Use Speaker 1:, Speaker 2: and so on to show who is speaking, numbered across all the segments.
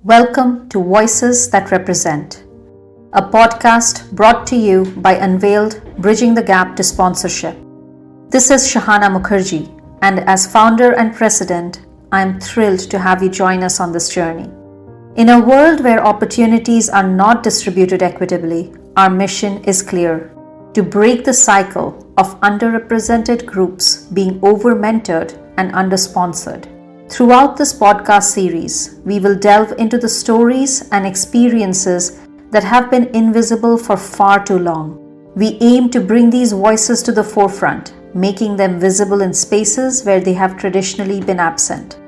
Speaker 1: Welcome to Voices That Represent, a podcast brought to you by Unveiled, Bridging the Gap to Sponsorship. This is Shahana Mukherjee, and as founder and president, I am thrilled to have you join us on this journey. In a world where opportunities are not distributed equitably, our mission is clear: to break the cycle of underrepresented groups being over-mentored and under-sponsored. Throughout this podcast series, we will delve into the stories and experiences that have been invisible for far too long. We aim to bring these voices to the forefront, making them visible in spaces where they have traditionally been absent.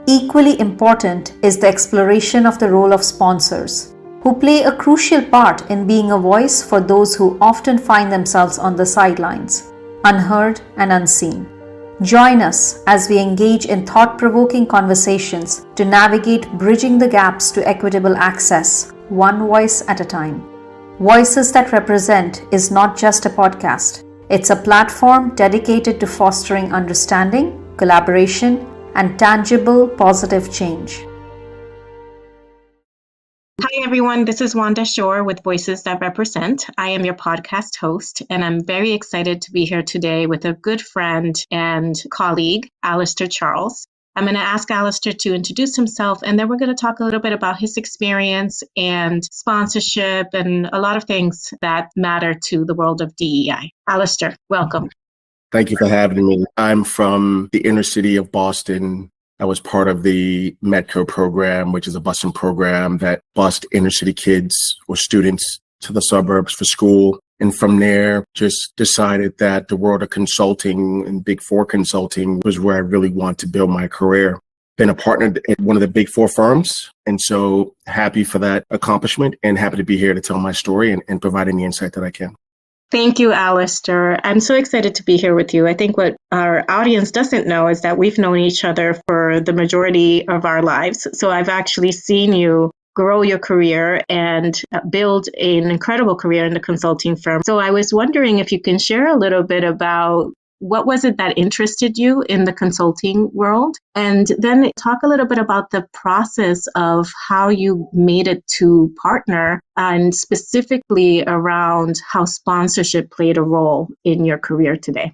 Speaker 1: Equally important is the exploration of the role of sponsors, who play a crucial part in being a voice for those who often find themselves on the sidelines, unheard and unseen. Join us as we engage in thought-provoking conversations to navigate bridging the gaps to equitable access, one voice at a time. Voices That Represent is not just a podcast. It's a platform dedicated to fostering understanding, collaboration, and tangible positive change.
Speaker 2: Hi, everyone. This is Wanda Shoer with Voices That Represent. I am your podcast host, and I'm very excited to be here today with a good friend and colleague, Allister Charles. I'm going to ask Allister to introduce himself, and then we're going to talk a little bit about his experience and sponsorship and a lot of things that matter to the world of DEI. Allister, welcome.
Speaker 3: Thank you for having me. I'm from the inner city of Boston. I was part of the METCO program, which is a busing program that bused inner city kids or students to the suburbs for school. And from there, just decided that the world of consulting and Big Four consulting was where I really want to build my career. Been a partner at one of the Big Four firms. And so happy for that accomplishment and happy to be here to tell my story and provide any insight that I can.
Speaker 2: Thank you, Allister. I'm so excited to be here with you. I think what our audience doesn't know is that we've known each other for the majority of our lives. So I've actually seen you grow your career and build an incredible career in the consulting firm. So I was wondering if you can share a little bit about what was it that interested you in the consulting world? And then talk a little bit about the process of how you made it to partner and specifically around how sponsorship played a role in your career today.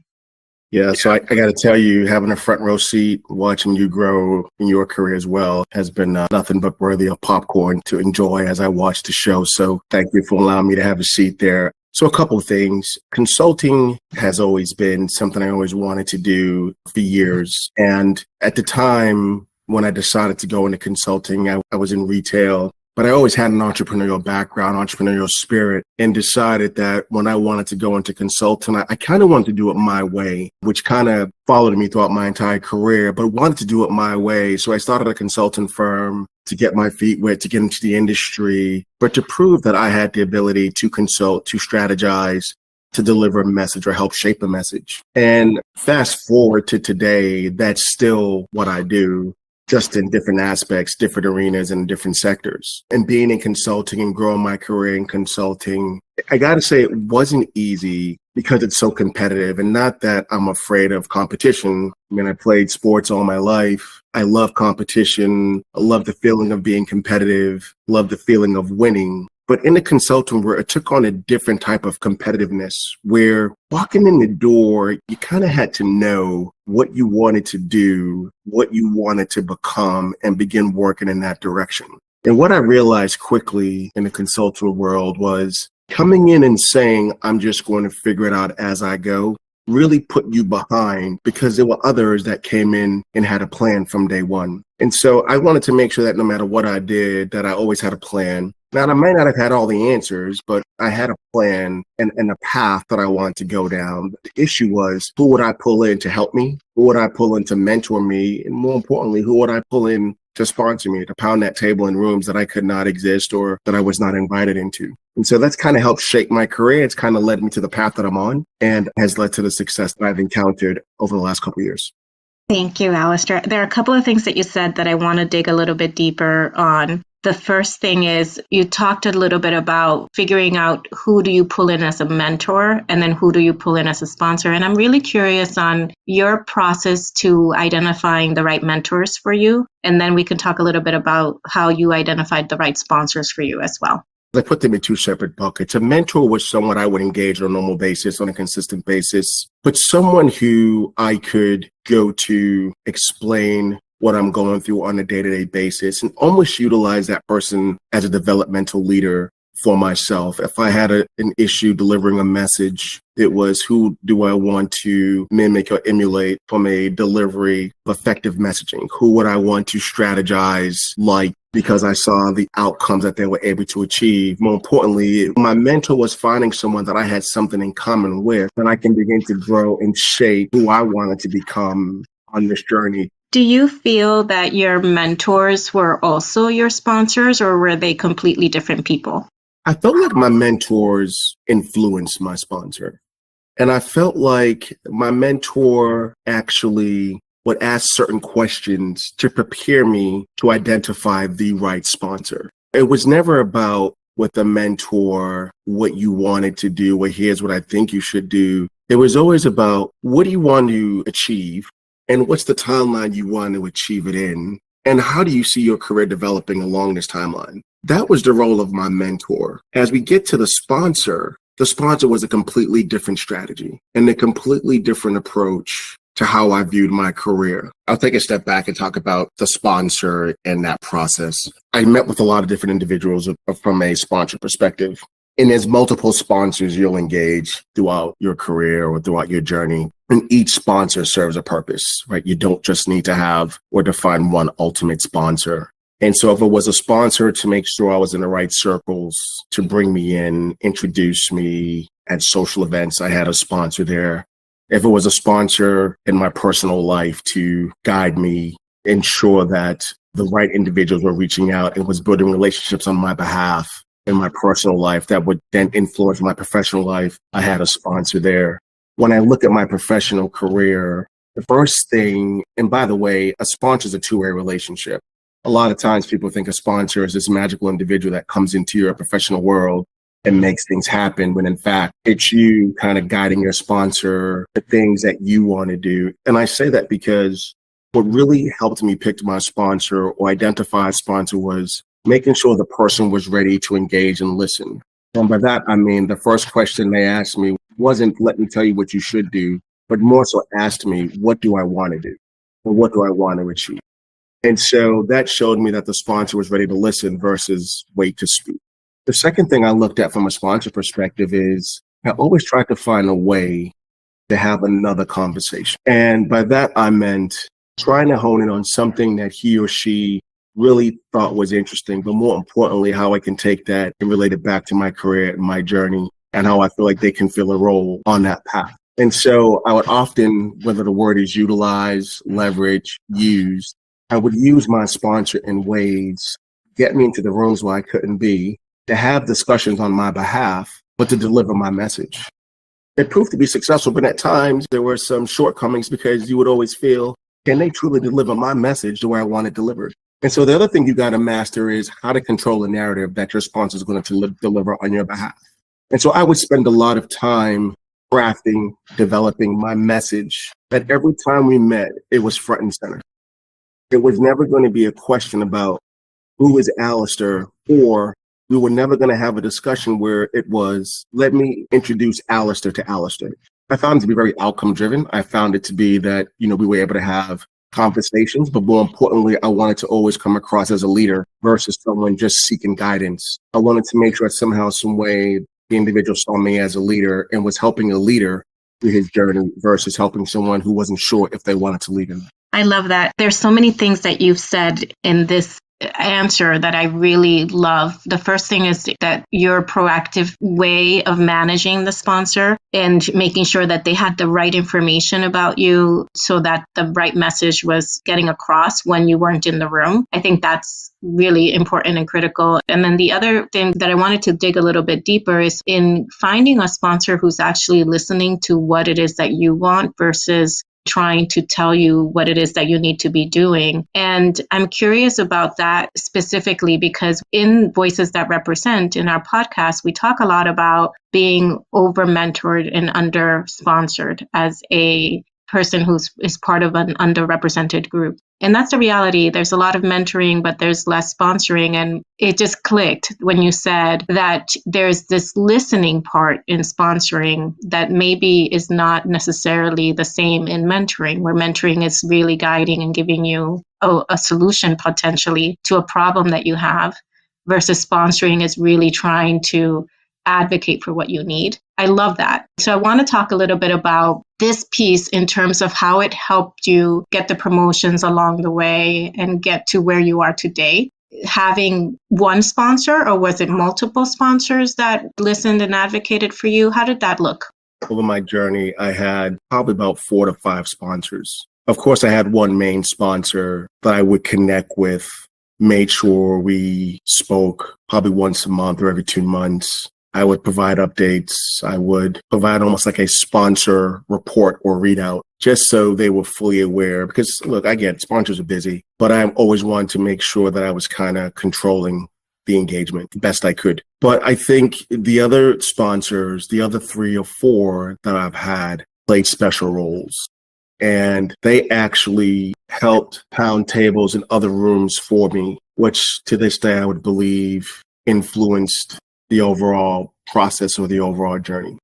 Speaker 3: Yeah, so I got to tell you, having a front row seat, watching you grow in your career as well has been nothing but worthy of popcorn to enjoy as I watch the show. So thank you for allowing me to have a seat there. So a couple of things. Consulting has always been something I always wanted to do for years. And at the time when I decided to go into consulting, I was in retail, but I always had an entrepreneurial background, entrepreneurial spirit, and decided that when I wanted to go into consulting, I kind of wanted to do it my way, which kind of followed me throughout my entire career, but wanted to do it my way. So I started a consulting firm to get my feet wet, to get into the industry, but to prove that I had the ability to consult, to strategize, to deliver a message or help shape a message. And fast forward to today, that's still what I do, just in different aspects, different arenas and different sectors. And being in consulting and growing my career in consulting, I got to say it wasn't easy because it's so competitive, and not that I'm afraid of competition. I mean, I played sports all my life. I love competition. I love the feeling of being competitive, love the feeling of winning. But in the consulting world, it took on a different type of competitiveness where walking in the door, you kind of had to know what you wanted to do, what you wanted to become, and begin working in that direction. And what I realized quickly in the consulting world was coming in and saying, I'm just going to figure it out as I go, really put you behind, because there were others that came in and had a plan from day one. And so I wanted to make sure that no matter what I did, that I always had a plan. Now, I might not have had all the answers, but I had a plan and a path that I wanted to go down. But the issue was, who would I pull in to help me? Who would I pull in to mentor me? And more importantly, who would I pull in to sponsor me, to pound that table in rooms that I could not exist or that I was not invited into? And so that's kind of helped shape my career. It's kind of led me to the path that I'm on and has led to the success that I've encountered over the last couple of years.
Speaker 2: Thank you, Allister. There are a couple of things that you said that I want to dig a little bit deeper on. The first thing is you talked a little bit about figuring out who do you pull in as a mentor and then who do you pull in as a sponsor. And I'm really curious on your process to identifying the right mentors for you. And then we can talk a little bit about how you identified the right sponsors for you as well.
Speaker 3: I put them in two separate buckets. A mentor was someone I would engage on a normal basis, on a consistent basis, but someone who I could go to explain what I'm going through on a day-to-day basis and almost utilize that person as a developmental leader for myself. If I had an issue delivering a message, it was who do I want to mimic or emulate from a delivery of effective messaging? Who would I want to strategize like because I saw the outcomes that they were able to achieve? More importantly, my mentor was finding someone that I had something in common with, and I can begin to grow and shape who I wanted to become on this journey.
Speaker 2: Do you feel that your mentors were also your sponsors, or were they completely different people?
Speaker 3: I felt like my mentors influenced my sponsor. And I felt like my mentor actually would ask certain questions to prepare me to identify the right sponsor. It was never about with the mentor, what you wanted to do, or here's what I think you should do. It was always about what do you want to achieve? And what's the timeline you want to achieve it in? And how do you see your career developing along this timeline? That was the role of my mentor. As we get to the sponsor was a completely different strategy and a completely different approach to how I viewed my career. I'll take a step back and talk about the sponsor and that process. I met with a lot of different individuals from a sponsor perspective. And there's multiple sponsors you'll engage throughout your career or throughout your journey. And each sponsor serves a purpose, right? You don't just need to have or define one ultimate sponsor. And so if it was a sponsor to make sure I was in the right circles, to bring me in, introduce me at social events, I had a sponsor there. If it was a sponsor in my personal life to guide me, ensure that the right individuals were reaching out and was building relationships on my behalf in my personal life that would then influence my professional life, I had a sponsor there. When I look at my professional career, the first thing, and by the way, a sponsor is a two-way relationship. A lot of times people think a sponsor is this magical individual that comes into your professional world and makes things happen, when in fact, it's you kind of guiding your sponsor the things that you want to do. And I say that because what really helped me pick my sponsor or identify a sponsor was making sure the person was ready to engage and listen. And by that, I mean, the first question they asked me wasn't, let me tell you what you should do, but more so asked me, what do I want to do? Or what do I want to achieve? And so that showed me that the sponsor was ready to listen versus wait to speak. The second thing I looked at from a sponsor perspective is I always tried to find a way to have another conversation. And by that, I meant trying to hone in on something that he or she really thought was interesting, but more importantly, how I can take that and relate it back to my career and my journey and how I feel like they can fill a role on that path. And so I would often, whether the word is utilize, leverage, use, I would use my sponsor in ways, get me into the rooms where I couldn't be, to have discussions on my behalf, but to deliver my message. It proved to be successful, but at times there were some shortcomings because you would always feel, can they truly deliver my message the way I want it delivered? And so the other thing you got to master is how to control the narrative that your sponsor is going to deliver on your behalf. And so I would spend a lot of time crafting, developing my message that every time we met, it was front and center. It was never going to be a question about who is Allister, or we were never going to have a discussion where it was, let me introduce Allister to Allister. I found it to be very outcome driven. I found it to be that, we were able to have conversations, but more importantly, I wanted to always come across as a leader versus someone just seeking guidance. I wanted to make sure that somehow, some way, the individual saw me as a leader and was helping a leader through his journey versus helping someone who wasn't sure if they wanted to lead him.
Speaker 2: I love that. There's so many things that you've said in this answer that I really love. The first thing is that your proactive way of managing the sponsor and making sure that they had the right information about you so that the right message was getting across when you weren't in the room. I think that's really important and critical. And then the other thing that I wanted to dig a little bit deeper is in finding a sponsor who's actually listening to what it is that you want versus trying to tell you what it is that you need to be doing. And I'm curious about that specifically because in Voices That Represent, in our podcast, we talk a lot about being over mentored and under sponsored as a person is part of an underrepresented group. And that's the reality. There's a lot of mentoring, but there's less sponsoring. And it just clicked when you said that there's this listening part in sponsoring that maybe is not necessarily the same in mentoring, where mentoring is really guiding and giving you a solution potentially to a problem that you have, versus sponsoring is really trying to advocate for what you need. I love that. So I want to talk a little bit about this piece in terms of how it helped you get the promotions along the way and get to where you are today. Having one sponsor, or was it multiple sponsors that listened and advocated for you? How did that look?
Speaker 3: Over my journey, I had probably about 4 to 5 sponsors. Of course, I had one main sponsor that I would connect with, made sure we spoke probably once a month or every 2 months. I would provide updates. I would provide almost like a sponsor report or readout, just so they were fully aware. Because look, I get sponsors are busy, but I always wanted to make sure that I was kind of controlling the engagement the best I could. But I think the other sponsors, the other 3 or 4 that I've had, played special roles. And they actually helped pound tables in other rooms for me, which to this day I would believe influenced the overall process or the overall journey.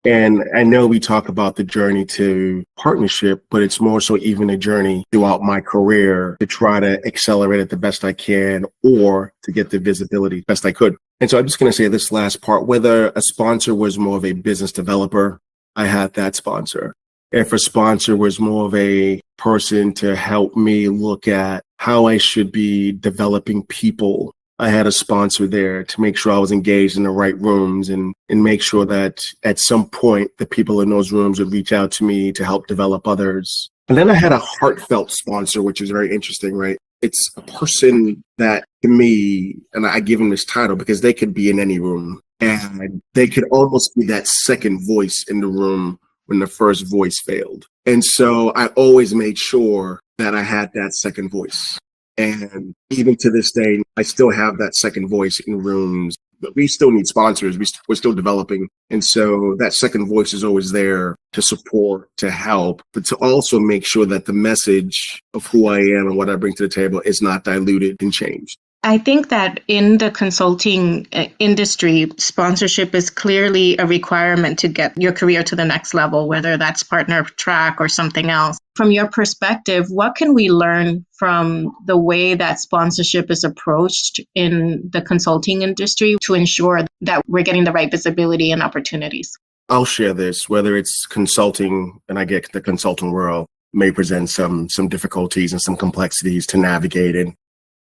Speaker 3: And I know we talk about the journey to partnership, but it's more so even a journey throughout my career to try to accelerate it the best I can or to get the visibility best I could. And so I'm just going to say this last part, whether a sponsor was more of a business developer, I had that sponsor. If a sponsor was more of a person to help me look at how I should be developing people, I had a sponsor there to make sure I was engaged in the right rooms and make sure that at some point the people in those rooms would reach out to me to help develop others. And then I had a heartfelt sponsor, which is very interesting, right? It's a person that to me, and I give them this title because they could be in any room and they could almost be that second voice in the room when the first voice failed. And so I always made sure that I had that second voice. And even to this day, I still have that second voice in rooms, but we still need sponsors. We're still developing. And so that second voice is always there to support, to help, but to also make sure that the message of who I am and what I bring to the table is not diluted and changed.
Speaker 2: I think that in the consulting industry, sponsorship is clearly a requirement to get your career to the next level, whether that's partner track or something else. From your perspective, what can we learn from the way that sponsorship is approached in the consulting industry to ensure that we're getting the right visibility and opportunities?
Speaker 3: I'll share this, whether it's consulting, and I get the consulting world may present some difficulties and some complexities to navigate and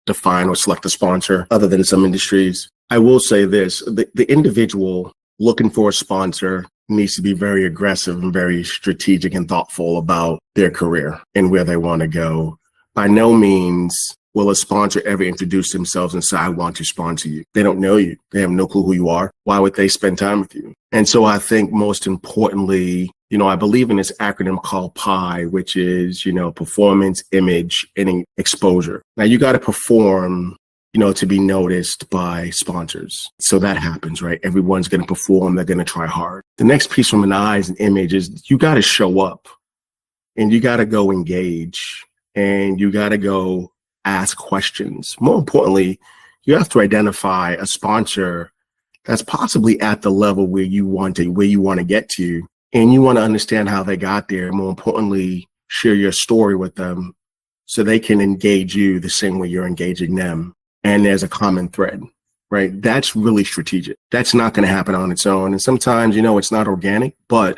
Speaker 3: define or select a sponsor other than some industries. I will say this, the individual looking for a sponsor needs to be very aggressive and very strategic and thoughtful about their career and where they want to go. By no means will a sponsor ever introduce themselves and say, I want to sponsor you. They don't know you. They have no clue who you are. Why would they spend time with you? And so I think most importantly, I believe in this acronym called PI, which is, performance, image, and exposure. Now you got to perform, to be noticed by sponsors. So that happens, right? Everyone's going to perform. They're going to try hard. The next piece from an eyes and image is you got to show up and you got to go engage and you got to go ask questions. More importantly, you have to identify a sponsor that's possibly at the level where you want to get to. And you want to understand how they got there. More importantly, share your story with them so they can engage you the same way you're engaging them. And there's a common thread, right? That's really strategic. That's not going to happen on its own. And sometimes, it's not organic, but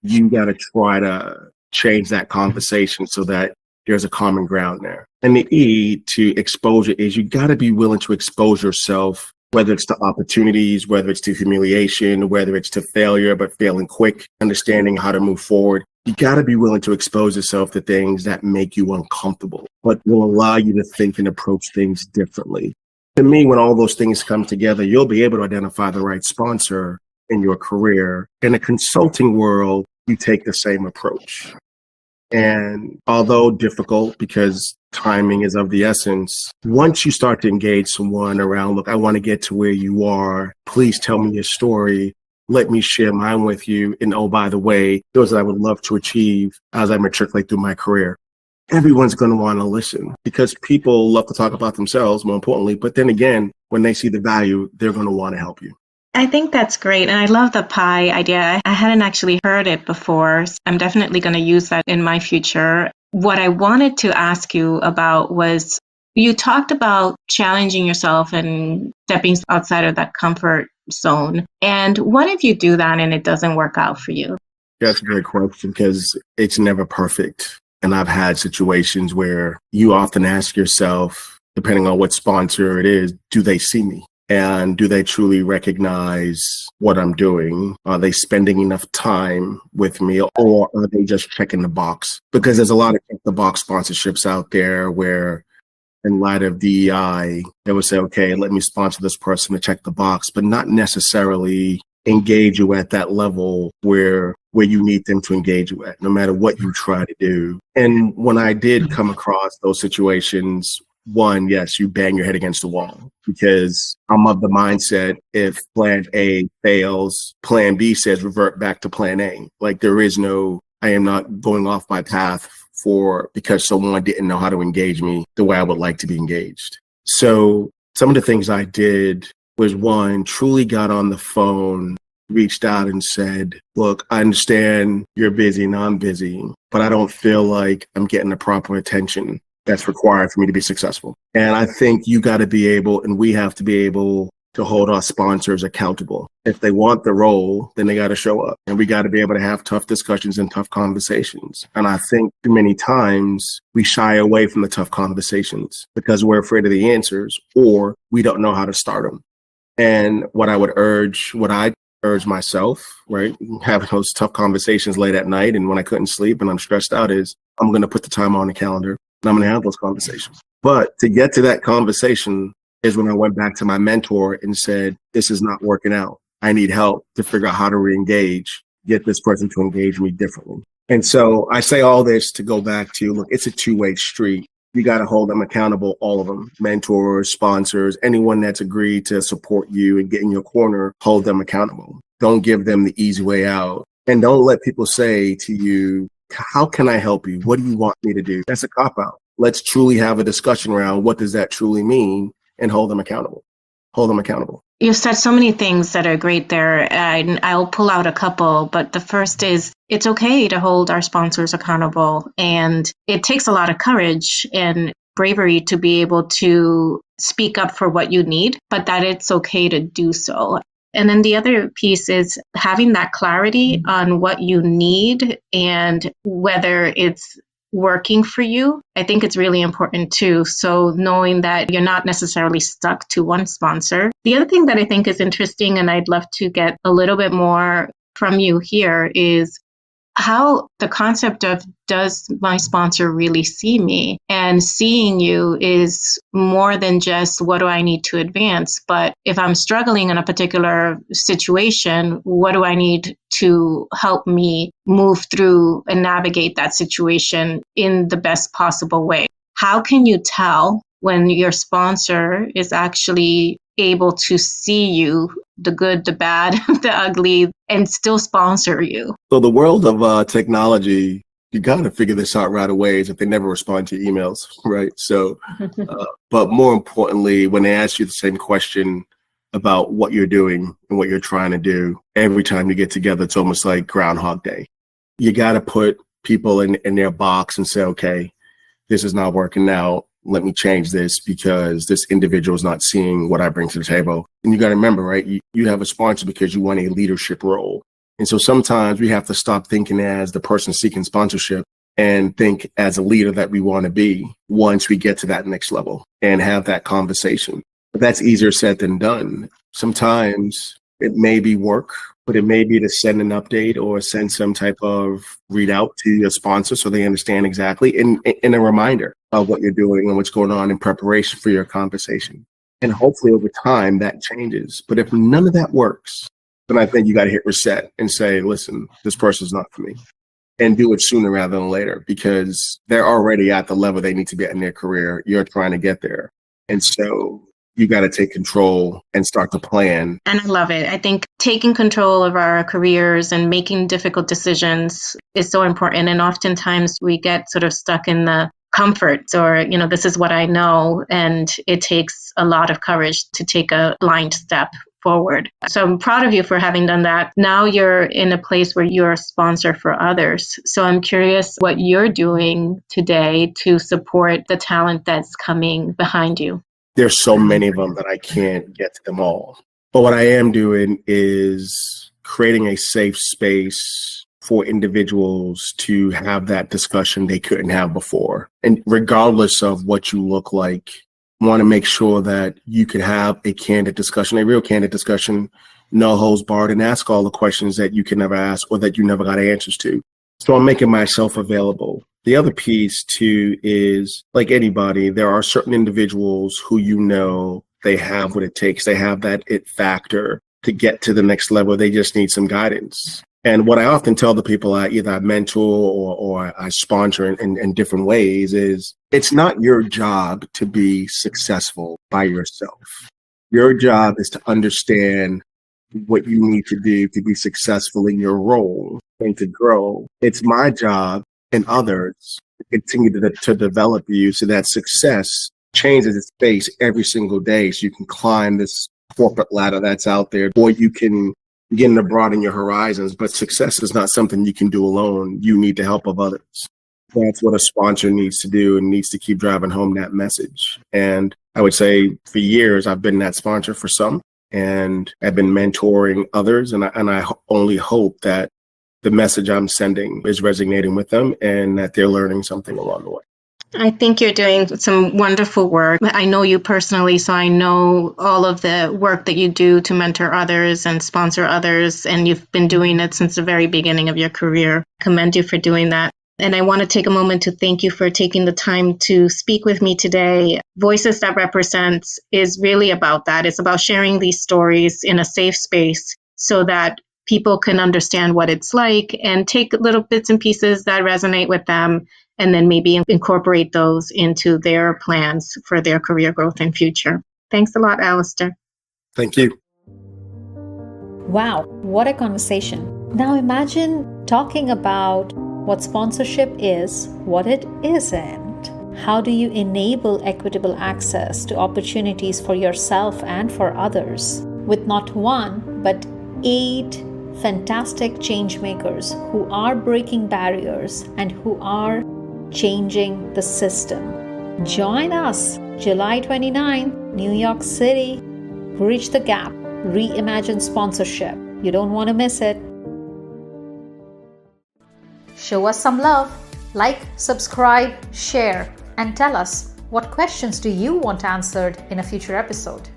Speaker 3: you got to try to change that conversation so that there's a common ground there. And the E to exposure is you got to be willing to expose yourself, whether it's to opportunities, whether it's to humiliation, whether it's to failure, but failing quick, understanding how to move forward. You got to be willing to expose yourself to things that make you uncomfortable, but will allow you to think and approach things differently. To me, when all those things come together, you'll be able to identify the right sponsor in your career. In the consulting world, you take the same approach. And although difficult because timing is of the essence, once you start to engage someone around, look, I want to get to where you are. Please tell me your story. Let me share mine with you. And oh, by the way, those that I would love to achieve as I matriculate through my career. Everyone's going to want to listen because people love to talk about themselves, more importantly. But then again, when they see the value, they're going to want to help you.
Speaker 2: I think that's great. And I love the pie idea. I hadn't actually heard it before. I'm definitely going to use that in my future. What I wanted to ask you about was you talked about challenging yourself and stepping outside of that comfort zone. And what if you do that and it doesn't work out for you?
Speaker 3: That's a great question because it's never perfect. And I've had situations where you often ask yourself, depending on what sponsor it is, do they see me? And do they truly recognize what I'm doing? Are they spending enough time with me, or are they just checking the box? Because there's a lot of check the box sponsorships out there where in light of DEI, they would say, okay, let me sponsor this person to check the box, but not necessarily engage you at that level where you need them to engage you at, no matter what you try to do. And when I did come across those situations, one, yes, you bang your head against the wall because I'm of the mindset if plan A fails, plan B says revert back to plan A. Like there is no, I am not going off my path because someone didn't know how to engage me the way I would like to be engaged. So some of the things I did was one, truly got on the phone, reached out and said, look, I understand you're busy and I'm busy, but I don't feel like I'm getting the proper attention that's required for me to be successful. And I think you got to be able, and we have to be able to hold our sponsors accountable. If they want the role, then they got to show up. And we got to be able to have tough discussions and tough conversations. And I think many times we shy away from the tough conversations because we're afraid of the answers or we don't know how to start them. And what I urge myself, right, having those tough conversations late at night and when I couldn't sleep and I'm stressed out is I'm going to put the time on the calendar and I'm going to have those conversations. But to get to that conversation is when I went back to my mentor and said, this is not working out. I need help to figure out how to re-engage, get this person to engage me differently. And so I say all this to go back to, look, it's a two-way street. You got to hold them accountable, all of them, mentors, sponsors, anyone that's agreed to support you and get in your corner, hold them accountable. Don't give them the easy way out. And don't let people say to you, how can I help you? What do you want me to do? That's a cop-out. Let's truly have a discussion around what does that truly mean and hold them accountable. Hold them accountable.
Speaker 2: You've said so many things that are great there, and I'll pull out a couple. But the first is it's okay to hold our sponsors accountable. And it takes a lot of courage and bravery to be able to speak up for what you need, but that it's okay to do so. And then the other piece is having that clarity on what you need and whether it's working for you. I think it's really important too. So knowing that you're not necessarily stuck to one sponsor. The other thing that I think is interesting, and I'd love to get a little bit more from you here, is how the concept of does my sponsor really see me? And seeing you is more than just what do I need to advance, but if I'm struggling in a particular situation, what do I need to help me move through and navigate that situation in the best possible way? How can you tell when your sponsor is actually able to see you, the good, the bad, the ugly, and still sponsor you?
Speaker 3: So the world of technology, you got to figure this out right away is if they never respond to your emails, right? So, but more importantly, when they ask you the same question about what you're doing and what you're trying to do, every time you get together, it's almost like Groundhog Day. You got to put people in their box and say, okay, this is not working out. Let me change this because this individual is not seeing what I bring to the table. And you got to remember, right? You have a sponsor because you want a leadership role. And so sometimes we have to stop thinking as the person seeking sponsorship and think as a leader that we want to be once we get to that next level and have that conversation. But that's easier said than done. Sometimes it may be work, but it may be to send an update or send some type of readout to your sponsor so they understand exactly and a reminder of what you're doing and what's going on in preparation for your conversation. And hopefully over time that changes. But if none of that works, then I think you got to hit reset and say, listen, this person's not for me. and do it sooner rather than later, because they're already at the level they need to be at in their career. You're trying to get there. And so you got to take control and start to plan.
Speaker 2: And I love it. I think taking control of our careers and making difficult decisions is so important. And oftentimes we get sort of stuck in the comforts or, this is what I know. And it takes a lot of courage to take a blind step forward. So I'm proud of you for having done that. Now you're in a place where you're a sponsor for others. So I'm curious what you're doing today to support the talent that's coming behind you.
Speaker 3: There's so many of them that I can't get to them all. But what I am doing is creating a safe space for individuals to have that discussion they couldn't have before. And regardless of what you look like, I want to make sure that you can have a candid discussion, a real candid discussion, no holds barred, and ask all the questions that you can never ask or that you never got answers to. So I'm making myself available. The other piece too is, like anybody, there are certain individuals who they have what it takes. They have that it factor to get to the next level. They just need some guidance. And what I often tell the people I either mentor or I sponsor in different ways is it's not your job to be successful by yourself. Your job is to understand what you need to do to be successful in your role and to grow. It's my job and others to continue to develop you so that success changes its face every single day. So you can climb this corporate ladder that's out there, or you can begin to broaden your horizons. But success is not something you can do alone. You need the help of others. That's what a sponsor needs to do and needs to keep driving home that message. And I would say for years, I've been that sponsor for some, and I've been mentoring others. And I only hope that the message I'm sending is resonating with them and that they're learning something along the way.
Speaker 2: I think you're doing some wonderful work. I know you personally, so I know all of the work that you do to mentor others and sponsor others, and you've been doing it since the very beginning of your career. Commend you for doing that. And I want to take a moment to thank you for taking the time to speak with me today. Voices That Represent is really about that. It's about sharing these stories in a safe space so that people can understand what it's like and take little bits and pieces that resonate with them and then maybe incorporate those into their plans for their career growth and future. Thanks a lot, Allister.
Speaker 3: Thank you.
Speaker 1: Wow, what a conversation. Now imagine talking about what sponsorship is, what it isn't. How do you enable equitable access to opportunities for yourself and for others with not one, but 8 fantastic change makers who are breaking barriers and who are changing the system. Join us July 29, New York City. Bridge the Gap, Reimagine Sponsorship. You don't want to miss it. Show us some love. Like, subscribe, share, and tell us what questions do you want answered in a future episode.